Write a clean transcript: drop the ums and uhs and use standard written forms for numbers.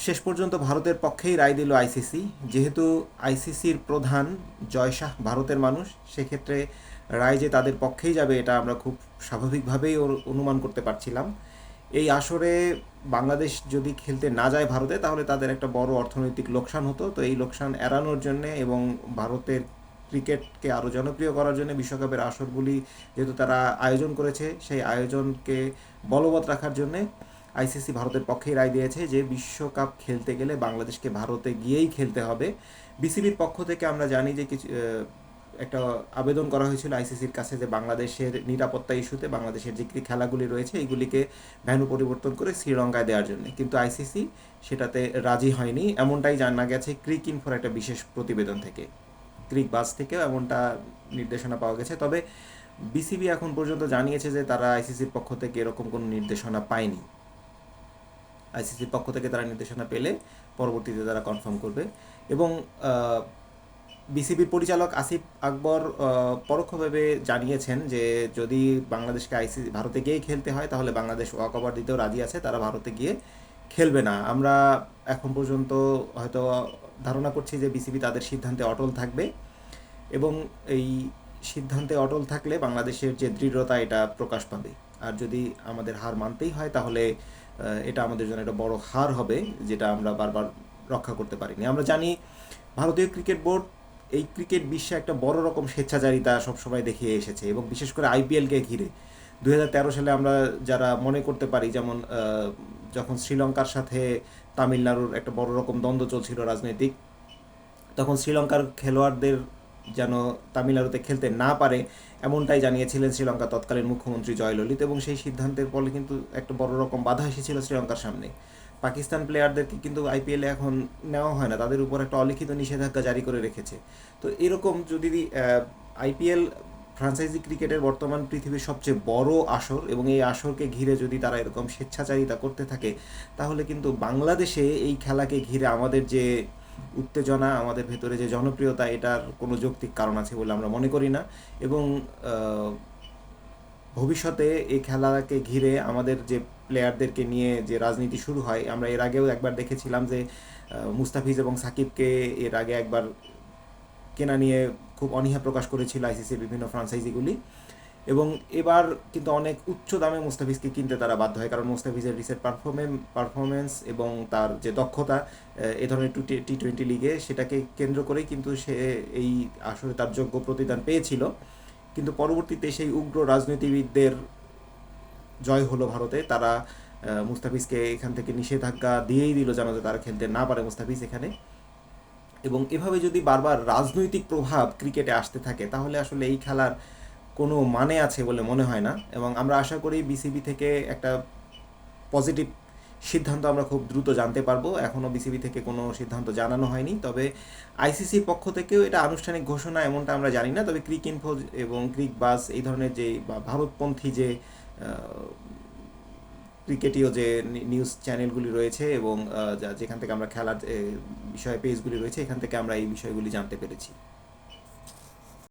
শেষ পর্যন্ত ভারতের পক্ষেই রায় দিল আইসিসি। যেহেতু আইসিসির প্রধান জয় শাহ ভারতের মানুষ, সেক্ষেত্রে রায় যে তাদের পক্ষেই যাবে এটা আমরা খুব স্বাভাবিকভাবেই অনুমান করতে পারছিলাম। এই আসরে বাংলাদেশ যদি খেলতে না যায় ভারতে, তাহলে তাদের একটা বড় অর্থনৈতিক লোকসান হতো। তো এই লোকসান এড়ানোর জন্যে এবং ভারতের ক্রিকেটকে আরও জনপ্রিয় করার জন্য বিশ্বকাপের আসরগুলি যেহেতু তারা আয়োজন করেছে, সেই আয়োজনকে বলবৎ রাখার জন্যে আইসিসি ভারতের পক্ষেই রায় দিয়েছে যে বিশ্বকাপ খেলতে গেলে বাংলাদেশকে ভারতে গিয়েই খেলতে হবে। বিসিবির পক্ষ থেকে আমরা জানি যে কিছু একটা আবেদন করা হয়েছিল আইসিসির কাছে যে বাংলাদেশের নিরাপত্তা ইস্যুতে বাংলাদেশের যে খেলাগুলি রয়েছে এইগুলিকে ভেন্যু পরিবর্তন করে শ্রীলঙ্কায় দেওয়ার জন্য, কিন্তু আইসিসি সেটাতে রাজি হয়নি, এমনটাই জানা গেছে ক্রিক ইনফোর একটা বিশেষ প্রতিবেদন থেকে। ক্রিক বাস থেকেও এমনটা নির্দেশনা পাওয়া গেছে। তবে বিসিবি এখন পর্যন্ত জানিয়েছে যে তারা আইসিসির পক্ষ থেকে এরকম কোনো নির্দেশনা পায়নি। আইসিসির পক্ষ থেকে তারা নির্দেশনা পেলে পরবর্তীতে তারা কনফার্ম করবে। এবং বিসিবির পরিচালক আসিফ আকবর পরোক্ষভাবে জানিয়েছেন যে যদি বাংলাদেশকে ভারতে গিয়ে খেলতে হয় তাহলে বাংলাদেশ ওয়াকওভার দিতেও রাজি আছে, তারা ভারতে গিয়ে খেলবে না। আমরা এখন পর্যন্ত হয়তো ধারণা করছি যে বিসিবি তাদের সিদ্ধান্তে অটল থাকবে, এবং এই সিদ্ধান্তে অটল থাকলে বাংলাদেশের যে দৃঢ়তা এটা প্রকাশ পাবে। আর যদি আমাদের হার মানতেই হয় তাহলে এটা আমাদের জন্য একটা বড় হার হবে, যেটা আমরা বারবার রক্ষা করতে পারিনি। আমরা জানি ভারতীয় ক্রিকেট বোর্ড এই ক্রিকেট বিশ্বে একটা বড় রকম স্বেচ্ছাচারিতা সবসময় দেখিয়ে এসেছে, এবং বিশেষ করে আইপিএলকে ঘিরে 2013 সালে আমরা যারা মনে করতে পারি, যেমন যখন শ্রীলঙ্কার সাথে তামিলনাড়ুর একটা বড় রকম দ্বন্দ্ব চলছিল রাজনৈতিক, তখন শ্রীলঙ্কার খেলোয়াড়দের যেন তামিলনাড়ুতে খেলতে না পারে এমনটাই জানিয়েছিলেন শ্রীলঙ্কার তৎকালীন মুখ্যমন্ত্রী জয়ললিত, এবং সেই সিদ্ধান্তের ফলে কিন্তু একটা বড় রকম বাধা এসেছিল শ্রীলঙ্কার সামনে। পাকিস্তান প্লেয়ারদেরকে কিন্তু আইপিএলে এখন নেওয়া হয় না, তাদের উপর একটা অলিখিত নিষেধাজ্ঞা জারি করে রেখেছে। তো এরকম যদি আইপিএল ফ্রাঞ্চাইজি ক্রিকেটের বর্তমান পৃথিবীর সবচেয়ে বড় আসর, এবং এই আসরকে ঘিরে যদি তারা এরকম স্বেচ্ছাচারিতা করতে থাকে, তাহলে কিন্তু বাংলাদেশে এই খেলাকে ঘিরে আমাদের যে উত্তেজনা, আমাদের ভেতরে যে জনপ্রিয়তা, এটার কোনো যৌক্তিক কারণ আছে বলে আমরা মনে করি না। এবং ভবিষ্যতে এই খেলাকে ঘিরে আমাদের যে প্লেয়ারদেরকে নিয়ে যে রাজনীতি শুরু হয়, আমরা এর আগেও একবার দেখেছিলাম যে মুস্তাফিজ এবং সাকিবকে এর আগে একবার কেনা নিয়ে খুব অনীহা প্রকাশ করেছিল আইসিসির বিভিন্ন ফ্রাঞ্চাইজিগুলি, এবং এবার কিন্তু অনেক উচ্চ দামে মুস্তাফিজকে কিনতে তারা বাধ্য হয়, কারণ মুস্তাফিজের রিসেন্ট পারফরমেন্স এবং তার যে দক্ষতা এ ধরনের টি-20 লিগে, সেটাকে কেন্দ্র করেই কিন্তু সে এই আসলে তার যোগ্য প্রতিদান পেয়েছিল। কিন্তু পরবর্তীতে সেই উগ্র রাজনীতিবিদদের জয় হলো ভারতে, তারা মুস্তাফিজকে এখান থেকে নিষেধাজ্ঞা দিয়েই দিল যেন তারা খেলতে না পারে মুস্তাফিজ এখানে। এবং এভাবে যদি বারবার রাজনৈতিক প্রভাব ক্রিকেটে আসতে থাকে, তাহলে আসলে এই খেলার কোনো মানে আছে বলে মনে হয় না। এবং আমরা আশা করি বিসিবি থেকে একটা পজিটিভ সিদ্ধান্ত আমরা খুব দ্রুত জানতে পারবো। এখনও বিসিবি থেকে কোনো সিদ্ধান্ত জানানো হয়নি, তবে আইসিসির পক্ষ থেকেও এটা আনুষ্ঠানিক ঘোষণা এমনটা আমরা জানি না। তবে ক্রিক ইনফো এবং ক্রিক বাস এই ধরনের যে ভারতপন্থী যে ক্রিকেটীয় যে নিউজ চ্যানেলগুলি রয়েছে এবং যেখান থেকে আমরা খেলার বিষয়ে পেজগুলি রয়েছে, এখান থেকে আমরা এই বিষয়গুলি জানতে পেরেছি।